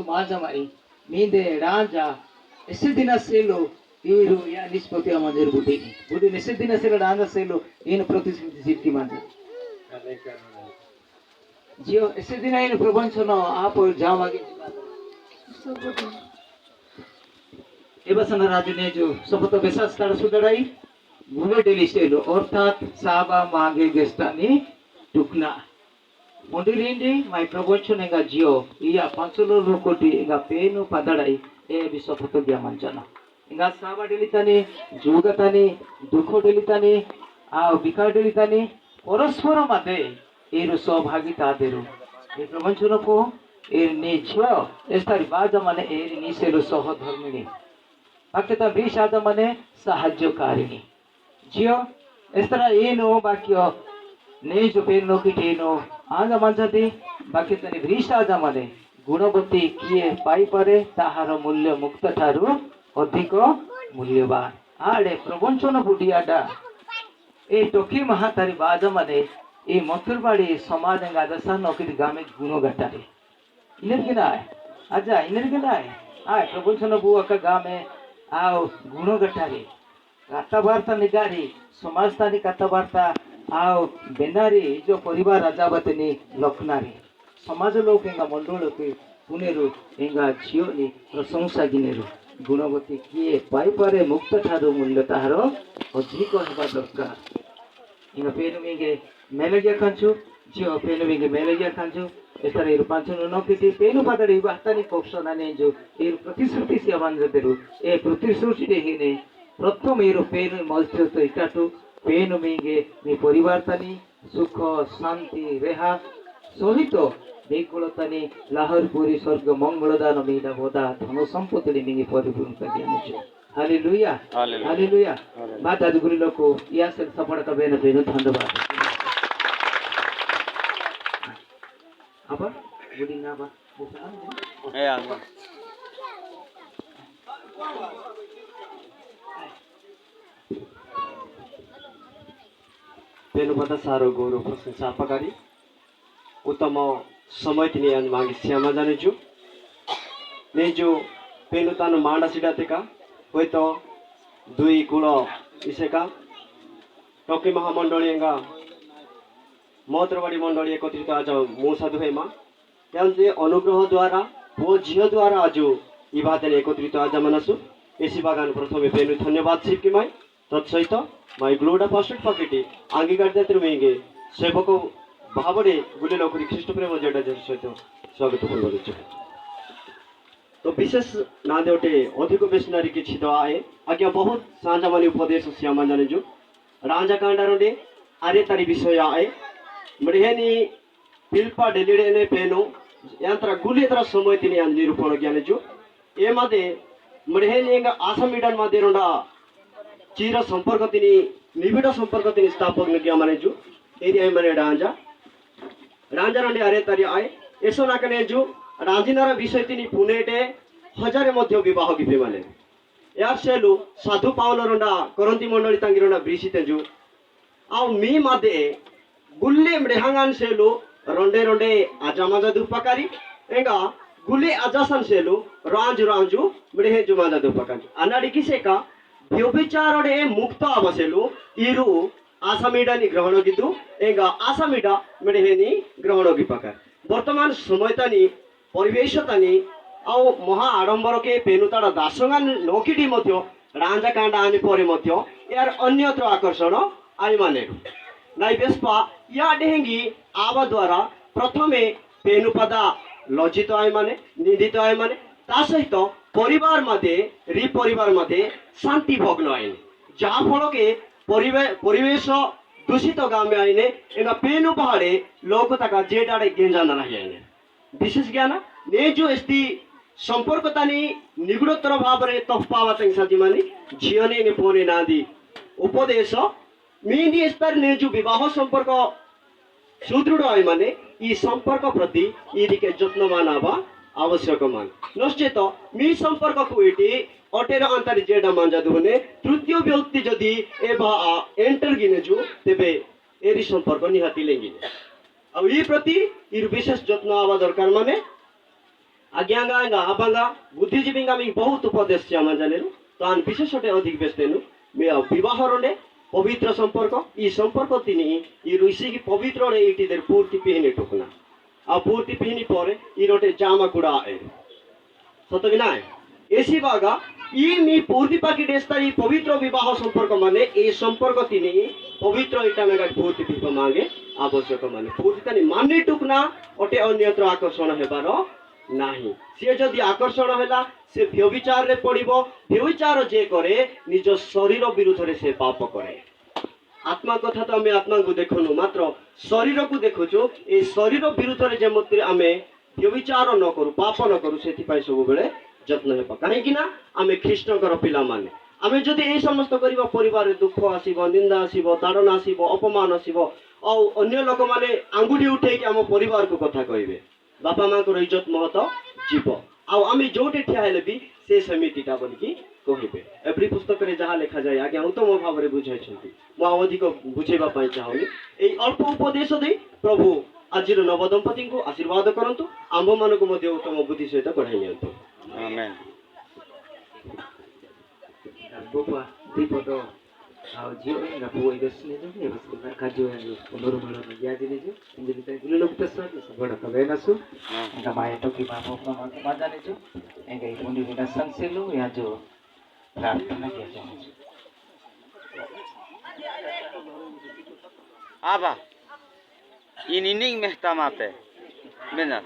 이루 마자마이 미데 라자 에스디나 셀로 이루 야 니스포티 아마제르 부디 에스디나 셀로 라자 셀로 이노 프로티스미티 시티 만제 जियो एसदिना इन प्रपंचन आप जामागे एबसन राजु ने जो सपत बेसास तार सुदराई गुले डेलिस्टेलो अर्थात साबा मागे गेस्टानी टुकना मंदिरिंडी माय प्रपंचन एगा जियो इया पांचलो लोकोटी एगा पेनु पदड़ाई ए बिसपत दिया मंचना एगा साबा डेलितानी जुगतानी दुखो डेलितानी आ बिका डेलितानी परस्पर मध्य एरु सहभागितादेरु ए प्रपंचनको एर निज एस्तारी बाजा माने एर निसेरु सहधर्मिणी बाक्यता विषाद माने साहाय्यकारिणी जियो एस्तरा एनो वाक्य नेज पेनो किटेनो आजा मानजाति बाक्यतानि विषाद माने गुणवती किए पाई पारे ताहार मूल्य मुक्त ठारु अधिक मूल्यवान आडे प्रपंचन बुडियाडा ए टोकी महातारी बाजा माने ये मथुरबाड़ी समाज गादसा नौकरी गामे गुनो गटारे इनर के नाय आजा इनर के नाय आय प्रपंचन बुआ का गामे आओ गुनो गटारे कथा वार्ता निगारी समाजतानी कथा वार्ता आओ बेनारी जो परिवार राजावतनी लखनारी समाज लोक एंगा मंडल के पुनेरु एंगा झियोनी प्रशंसा गिनेरु गुणवती किए पाई पारे मुक्त ठारो मूल्य ताहार अधिक हेबा दरकार इंगा पेनुमिगे मेलेजिया खांचु जियो पेनुमिगे मेलेजिया खांचु एस्तार इरु पांचनु नोकिति पेनु पदड़ी वास्तानी कोक्सना नेजु इरु प्रतिश्रुति सियामानजदेरु ए प्रतिश्रुति देहिने प्रथम इरु पेनु मल्चतो इटाटु पेनुमिगे मी परिवारतानी सुख शांति रेहा सहित बेकुलतानी लाहरपुरी स्वर्ग मंगलदान मीदा बोदा धन संपत्ति मिगे परिपूर्णता दियानेछु हालेलुया हालेलुया बात आज गुरु लोको या से सफलता बेन बेन धन्यवाद apa buding apa bukan ya पेनुपदा सारो गौरव प्रशंसा अपकारी उत्तम समय तिनी आज मागी श्यामा जानेछु नेजु पेनुतानु मांडा सिडातेका होइतो दुई कुल इसेका टोकी महामंडलींगा मोत्रवाड़ी मंडली एकत्रित आज मो साधु हेमा त्यांचे अनुग्रह द्वारा वो झियो द्वारा आज इबादन एकत्रित आज मनसु एसी बागान प्रथमे पेनु धन्यवाद सिक्किमाई तत्सहित माई ग्लोडा पास्टर पकेटी अंगीकार देते मेंगे सेवक भावरे गुले लोकरी ख्रीष्ट प्रेम जेडा सहित स्वागत करूछु तो विशेष ना देउटे अधिक बेसनारी की छिदो आए आज्ञा बहुत सांझा मानी उपदेश श्यामा जाने जो राजा कांडारोडे आरे तारी विषय आए मरिहेनी पिल्पा डेलिडे ने पेनो यंत्र गुली तरह समय तिनी आज निरूपण ज्ञाने जो ए मादे मरिहेनी एंगा आसामीडन मादे रोंडा चिर संपर्क तिनी निबिड संपर्क तिनी स्थापक नग्या माने जो एरिया माने राजा राजा रोंडे आरे तारी आए एसो नाकने जो राजिनारा विषय तिनी पुनेटे हजारे मध्य विवाह गिफे माने यार सेलु साधु पावलो रोंडा करंती मंडली तांगी रोंडा ब्रिसिते जो आउ मी मादे गुल्ले मृहांगान सेलु रोंडे रोंडे आजामाजा दुपकारी एंगा गुल्ले आजासन सेलु रांजु रांजु मृहे जुमाजा दुपकारी अनाडी किसेका व्यभिचारडे मुक्त अवसेलु इरु आसामीडानी ग्रहण गिदु एंगा आसामीडा मृहेनी ग्रहण गिपकार वर्तमान समयतानी परिवेशतानी आउ महा आडंबर के पेनुताड़ा दासंगान नोकिटी मध्य रांजा कांडा आने परे मध्य यार अन्यत्र आकर्षण आई माने नाई बेस्पा या डेंगी आवा द्वारा प्रथमे पेनुपदा लज्जित आय माने निंदित आय माने ता सहित परिवार मध्य रि परिवार मध्य शांति भग्न आईने जहाँ फल के परिवेश दूषित गामे आईने एंगा पेनु पहाड़े लोक तका जेडाड़े गेंजाना नहीं आईने विशेष ज्ञान नेजु एस्ती संपर्कतानी निगुड़ोत्तर भाव रे तफपावा तंगसाती मानी झियोने ने पोने नादी उपदेश मीनी स्तर नेजु विवाह संपर्क सुदृढ़ आय माने ई संपर्क प्रति इदिके जत्नमान आवा आवश्यक मान नश्चेत मी संपर्क को इटी अटेर अंतर जेडा मांजा दुने तृतीय व्यक्ति जदि एबा एंटर गिनेजु तेबे एरी संपर्क निहाती लेंगिने अब ई प्रति इर विशेष जत्न आवा दरकार माने आज्ञांगा आबांगा बुद्धिजीवींगा मी बहुत उपदेश श्यामा जानेनु तो आन विशेषटे अधिक बेस्तेनु मे विवाह रोने पवित्र संपर्क ई संपर्क तिनी ई ऋषि की पवित्र रे इटी देर पूर्ति पिहिनी टुकना आ पूर्ति पिहिनी परे ई रोटे जामा कुड़ा आए सत कि नाय एसी बागा ई मी पूर्ति पाकी डेस्ता ई पवित्र विवाह संपर्क माने ए संपर्क तिनी पवित्र इटा मेगा पूर्ति पिप मांगे आवश्यक माने पूर्ति तनी माने टुकना ओटे अन्यत्र आकर्षण हेबारो नाही से जदि आकर्षण हैला से व्यभिचार रे पड़िबो व्यभिचार जे करे निज शरीर विरुद्ध रे से पाप करे आत्मा कथा तो आमे आत्मा को देखनु मात्र शरीर को देखुछु ए शरीर विरुद्ध रे जे मते आमे व्यभिचार न करू पाप न करू सेति पाई सब बेले যত্ন হেবা কাହିଁକି ନା ଆମେ ଖ୍ରୀଷ୍ଟଙ୍କର ପିଲାମାନେ ଆମେ ଯଦି এই ସମସ୍ତ କରିବା ପରିବାରରେ ଦୁଃଖ ଆସିବ ନିନ୍ଦା ଆସିବ ତାଡ଼ନା ଆସିବ ଅପମାନ ଆସିବ ଆଉ ଅନ୍ୟ ଲୋକମାନେ ଆଙ୍ଗୁଠି ଉଠେଇକି ଆମ ପରିବାରକୁ କଥା କହିବେ ବାପା ମାଙ୍କର ଇଜ୍ଜତ ମହତ ଯିବ ଆଉ ଆମେ ଯୋଉଠି ଠିଆ ହେଲେ ବି ସେ ସେମିତିଟା ବୋଲିକି କହିବେ ଏଭ୍ରି ପୁସ୍ତକରେ ଯାହା ଲେଖାଯାଏ ଆଜ୍ଞା ଉତ୍ତମ ଭାବରେ ବୁଝାଇଛନ୍ତି ମୁଁ ଆଉ ଅଧିକ ବୁଝେଇବା ପାଇଁ ଚାହୁଁନି ଏଇ ଅଳ୍ପ ଉପଦେଶ ଦେଇ ପ୍ରଭୁ ଆଜିର ନବଦମ୍ପତିଙ୍କୁ ଆଶୀର୍ବାଦ କରନ୍ତୁ ଆମ୍ଭମାନଙ୍କୁ ମଧ୍ୟ ଉତ୍ତମ ବୁଦ୍ଧି ସହିତ କଢ଼ାଇ ନିଅନ୍ତୁ Amen. Bupa di poto au jio na buai besne jo e bas na kajo ya ponoro mala na ya dine jo inde bita dilo lok tasa so bada ka bena su na mai to ki ma mo ma jane jo e gai pondi bita sanselu ya jo प्रार्थना किया जाए Aba. Inining mehta mate. Benar.